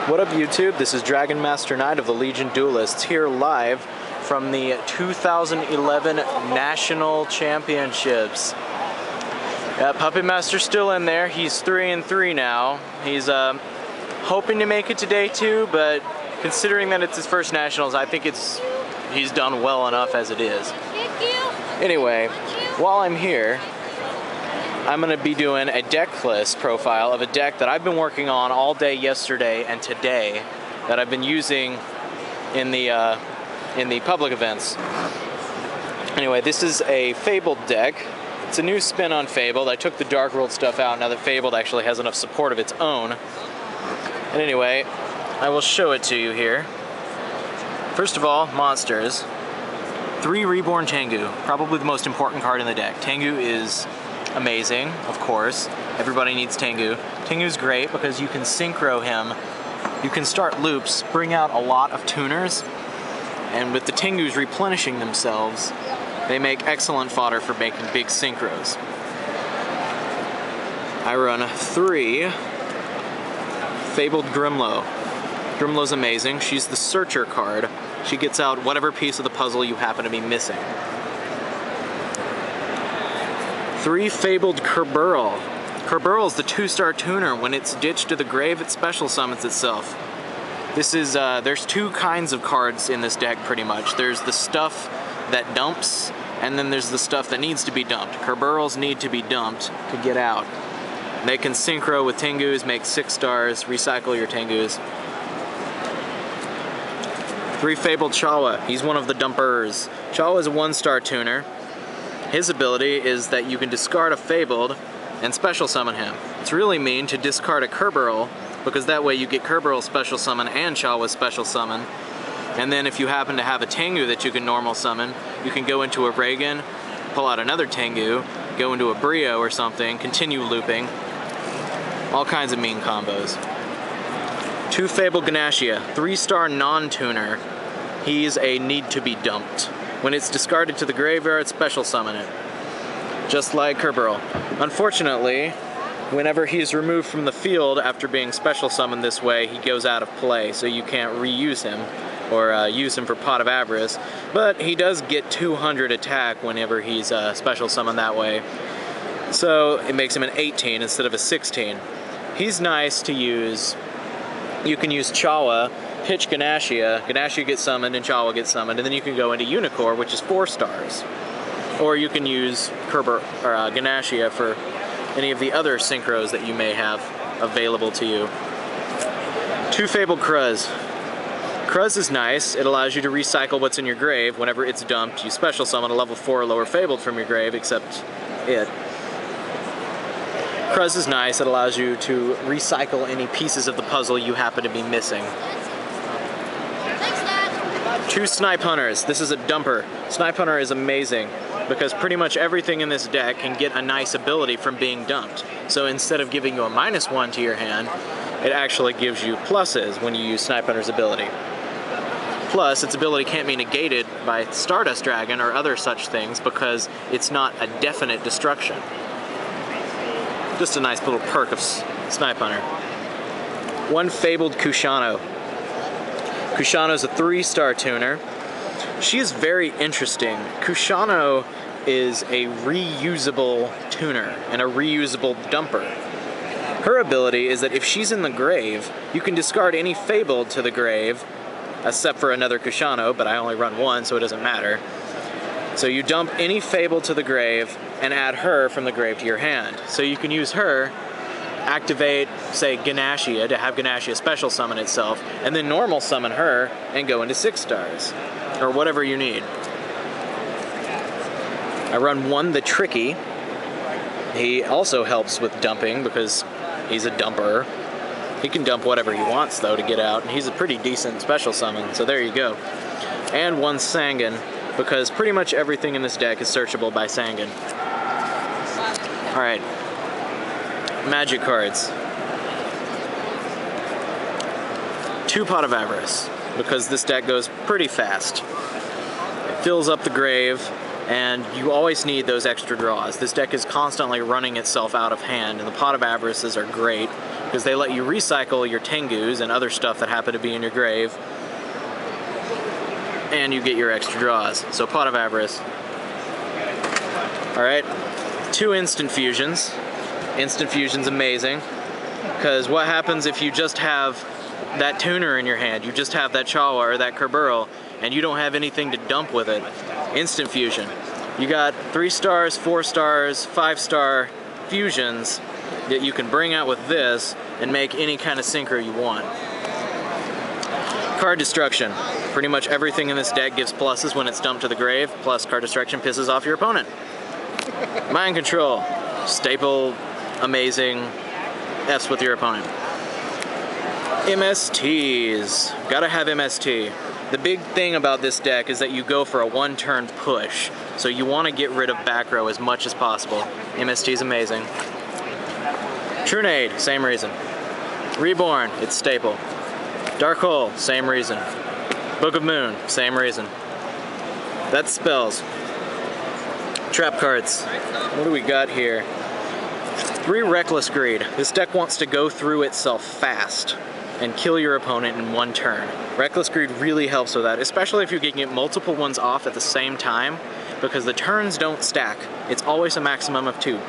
What up, YouTube? This is Dragon Master Knight of the Legion Duelists here live from the 2011 National Championships. Puppet Master's still in there. He's 3-3 now. He's hoping to make it to day 2, but considering that it's his first Nationals, I think he's done well enough as it is. Anyway, while I'm here, I'm going to be doing a deck list profile of a deck that I've been working on all day yesterday and today that I've been using in the public events. Anyway, this is a Fabled deck. It's a new spin on Fabled. I took the Dark World stuff out now that Fabled actually has enough support of its own. And anyway, I will show it to you here. First of all, monsters. 3 Reborn Tengu, probably the most important card in the deck. Tengu is amazing, of course. Everybody needs Tengu. Tengu's great because you can synchro him. You can start loops, bring out a lot of tuners, and with the Tengus replenishing themselves, they make excellent fodder for making big synchros. I run 3 Fabled Grimlow. Grimlow's amazing. She's the searcher card. She gets out whatever piece of the puzzle you happen to be missing. 3 Fabled Kerburl. Kerburl is the 2-star tuner. When it's ditched to the grave, it special summons itself. This is, there's 2 kinds of cards in this deck pretty much. There's the stuff that dumps, and then there's the stuff that needs to be dumped. Kerburls need to be dumped to get out. They can synchro with Tengus, make 6 stars, recycle your Tengus. 3 Fabled Chawa. He's one of the dumpers. Chawa is a 1-star tuner. His ability is that you can discard a Fabled and special summon him. It's really mean to discard a Kerburl, because that way you get Kerburl special summon and Chawa special summon. And then if you happen to have a Tengu that you can normal summon, you can go into a Reagan, pull out another Tengu, go into a Brio or something, continue looping. All kinds of mean combos. 2 Fabled Ganashia, 3-star non-tuner. He's a need to be dumped. When it's discarded to the graveyard, special summon it. Just like Kerburl. Unfortunately, whenever he's removed from the field after being special summoned this way, he goes out of play, so you can't reuse him or use him for Pot of Avarice. But he does get 200 attack whenever he's special summoned that way. So it makes him an 18 instead of a 16. He's nice to use. You can use Chawa, pitch Ganashia, Ganashia gets summoned and Chawa gets summoned, and then you can go into Unicorn, which is 4 stars. Or you can use Ganashia for any of the other synchros that you may have available to you. 2 Fabled Kruz. Kruz is nice. It allows you to recycle what's in your grave. Whenever it's dumped, you special summon a level 4 or lower Fabled from your grave, except it. Kruz is nice. It allows you to recycle any pieces of the puzzle you happen to be missing. 2 Snipe Hunters. This is a dumper. Snipe Hunter is amazing because pretty much everything in this deck can get a nice ability from being dumped. So instead of giving you a -1 to your hand, it actually gives you pluses when you use Snipe Hunter's ability. Plus, its ability can't be negated by Stardust Dragon or other such things because it's not a definite destruction. Just a nice little perk of Snipe Hunter. 1 Fabled Kushano. Kushano's a 3-star tuner. She is very interesting. Kushano is a reusable tuner and a reusable dumper. Her ability is that if she's in the grave, you can discard any Fabled to the grave, except for another Kushano, but I only run 1, so it doesn't matter. So you dump any Fabled to the grave and add her from the grave to your hand. So you can use her, activate, say, Ganashia to have Ganashia special summon itself, and then normal summon her and go into 6 stars, or whatever you need. I run 1 the Tricky. He also helps with dumping because he's a dumper. He can dump whatever he wants, though, to get out, and he's a pretty decent special summon, so there you go. And 1 Sangan, because pretty much everything in this deck is searchable by Sangan. Alright. Magic cards. 2 Pot of Avarice, because this deck goes pretty fast. It fills up the grave, and you always need those extra draws. This deck is constantly running itself out of hand, and the Pot of Avarices are great because they let you recycle your Tengus and other stuff that happen to be in your grave, and you get your extra draws. So Pot of Avarice. Alright, 2 instant fusions. Instant fusion's amazing, because what happens if you just have that tuner in your hand, you just have that Chawa or that Kerburl, and you don't have anything to dump with it? Instant fusion. You got 3 stars, 4 stars, 5-star fusions that you can bring out with this and make any kind of synchro you want. Card destruction. Pretty much everything in this deck gives pluses when it's dumped to the grave, plus card destruction pisses off your opponent. Mind control. Staple, amazing, F's with your opponent. MSTs. Gotta have MST. The big thing about this deck is that you go for a 1-turn push, so you want to get rid of back row as much as possible. MST is amazing. Trunade, same reason. Reborn, it's staple. Dark Hole, same reason. Book of Moon, same reason. That's spells. Trap cards. What do we got here? 3 Reckless Greed. This deck wants to go through itself fast and kill your opponent in 1 turn. Reckless Greed really helps with that, especially if you can get multiple ones off at the same time, because the turns don't stack. It's always a maximum of 2.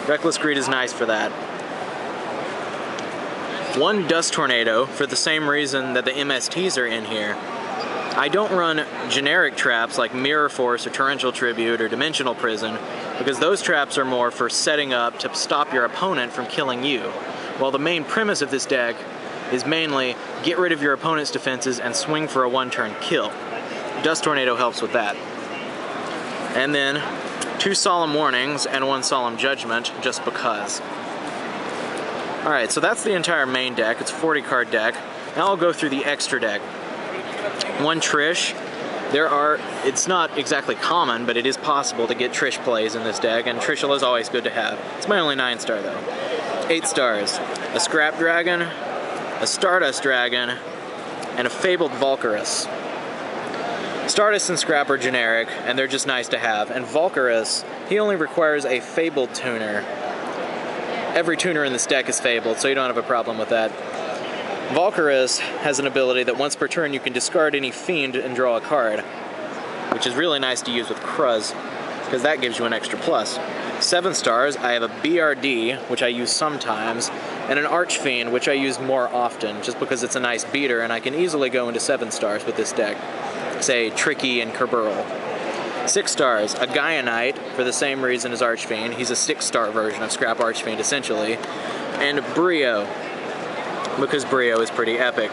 Reckless Greed is nice for that. 1 Dust Tornado, for the same reason that the MSTs are in here. I don't run generic traps like Mirror Force or Torrential Tribute or Dimensional Prison, because those traps are more for setting up to stop your opponent from killing you. While the main premise of this deck is mainly get rid of your opponent's defenses and swing for a 1-turn kill. Dust Tornado helps with that. And then 2 Solemn Warnings and 1 Solemn Judgment, just because. Alright, so that's the entire main deck. It's a 40 card deck. Now I'll go through the extra deck. 1 Trish. It's not exactly common, but it is possible to get Trish plays in this deck, and Trishula is always good to have. It's my only 9-star though. 8 stars. A Scrap Dragon, a Stardust Dragon, and a Fabled Valkyrus. Stardust and Scrap are generic, and they're just nice to have. And Valkyrus, he only requires a Fabled tuner. Every tuner in this deck is Fabled, so you don't have a problem with that. Valkyrus has an ability that once per turn you can discard any Fiend and draw a card, which is really nice to use with Kruz, because that gives you an extra plus. 7 stars, I have a BRD, which I use sometimes, and an Archfiend, which I use more often, just because it's a nice beater, and I can easily go into 7 stars with this deck. Say, Tricky and Kerburl. 6 stars, a Gaia Knight, for the same reason as Archfiend. He's a 6-star version of Scrap Archfiend, essentially. And Brio, because Brio is pretty epic.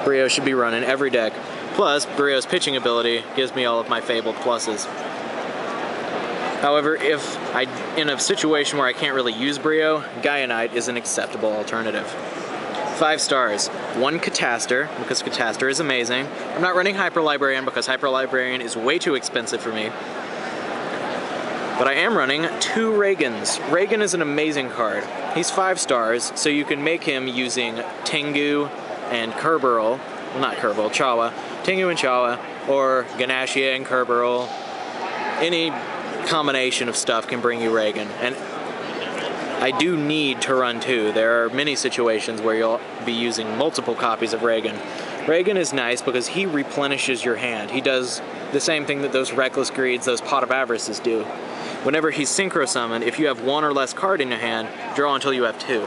Brio should be run in every deck. Plus, Brio's pitching ability gives me all of my Fabled pluses. However, if I'm in a situation where I can't really use Brio, Gaia Knight is an acceptable alternative. 5 stars. 1 Catastor, because Catastor is amazing. I'm not running Hyper Librarian because Hyper Librarian is way too expensive for me. But I am running 2 Reagans. Reagan is an amazing card. He's 5 stars, so you can make him using Tengu and Kerburl. Well, not Kerburl, Chawa. Tengu and Chawa, or Ganashia and Kerburl. Any combination of stuff can bring you Reagan. And I do need to run 2. There are many situations where you'll be using multiple copies of Reagan. Reagan is nice because he replenishes your hand. He does the same thing that those Reckless Greeds, those Pot of Avarices do. Whenever he's synchro summoned, if you have 1 or less card in your hand, draw until you have 2.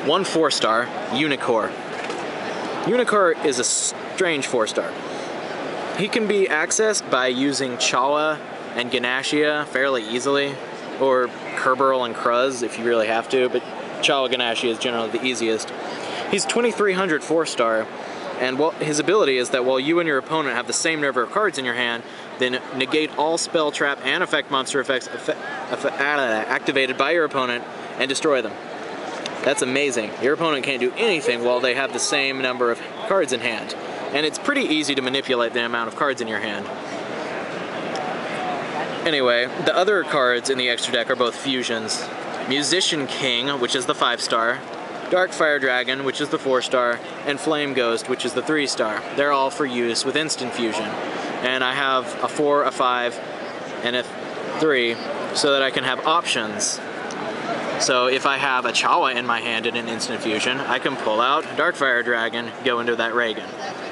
1 4-star, Unicor. Unicor is a strange 4-star. He can be accessed by using Chawa and Ganashia fairly easily, or Kerburl and Kruz if you really have to, but Chawa Ganashia is generally the easiest. He's 2300 4-star, and his ability is that while you and your opponent have the same number of cards in your hand, then negate all spell, trap, and effect monster effects activated by your opponent and destroy them. That's amazing. Your opponent can't do anything while they have the same number of cards in hand. And it's pretty easy to manipulate the amount of cards in your hand. Anyway, the other cards in the extra deck are both fusions. Musician King, which is the 5-star, Dark Fire Dragon, which is the 4-star, and Flame Ghost, which is the 3-star. They're all for use with instant fusion. And I have a 4, a 5, and a 3, so that I can have options So if I have a Chawa in my hand in an instant fusion, I can pull out Darkfire Dragon, go into that Reagan.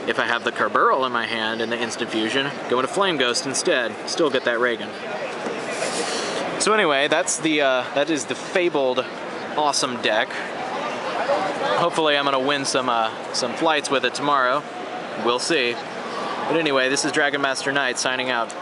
If I have the Carburl in my hand in the instant fusion, go into Flame Ghost instead, still get that Reagan. So anyway, that is the Fabled awesome deck. Hopefully I'm gonna win some flights with it tomorrow. We'll see. But anyway, this is Dragon Master Knight signing out.